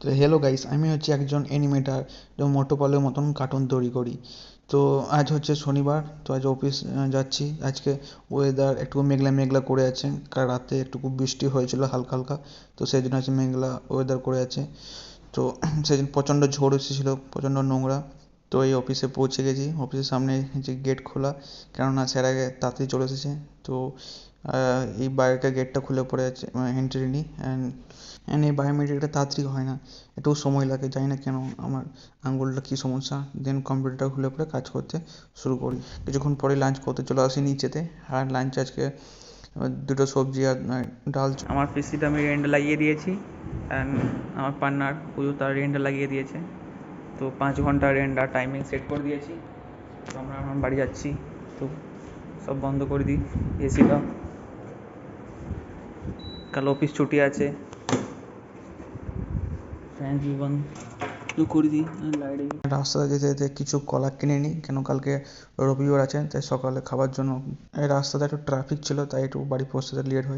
তো hello guys, আমি হচ্ছে একজন অ্যানিমেটার, যেমন মোটু পাতলুর মতন কার্টুন তৈরি করি। তো আজ হচ্ছে শনিবার, তো আজ অফিস যাচ্ছি। আজকে ওয়েদার একটু মেঘলা মেঘলা করে আছে, কাল রাতে একটু বৃষ্টি হয়েছিল হালকা হালকা, তো সেই জন্য হচ্ছে মেঘলা ওয়েদার করে আছে। তো সেদিন প্রচণ্ড ঝড় এসেছিলো, প্রচণ্ড নোংরা। তো এই অফিসে পৌঁছে গেছি, অফিসের সামনে যে গেট খোলা, কেননা স্যার আগে তাড়াতাড়ি চলে এসেছে। তো এই বাইরেটা গেটটা খুলে পড়ে আছে, এন্ট্রি নিই অ্যান্ড এই বায়োমেট্রিকটা তাড়াতাড়ি হয় না, একটু সময় লাগে। জানি না কেন, আমার আঙুলটা কী সমস্যা। দেন কম্পিউটারটা খুলে পরে কাজ করতে শুরু করি। কিছুক্ষণ পরে লাঞ্চ করতে চলে আসি নিচেতে। আর লাঞ্চে আজকে দুটো সবজি আর ডাল। আমার পিসিটা আমি রেন্টে লাগিয়ে দিয়েছি অ্যান্ড আমার পার্টনার পুজো তার রেন্টে লাগিয়ে দিয়েছে। তো 5 ঘন্টা রেন্টার টাইমিং সেট করে দিয়েছি। তো আমরা আমার বাড়ি যাচ্ছি। তো সব বন্ধ করে দিই এসিটা, কাল অফিস ছুটি আছে। ফ্যান বন্ধ করে দিই, লাইট। রাস্তায় যেতে যেতে কিছু কলা কিনে নিই, কেন কালকে রবিবার আছে, তাই সকালে খাবার জন্য। এই রাস্তাতে একটু ট্রাফিক ছিল, তাই একটু বাড়ি পৌঁছতে লেট হয়।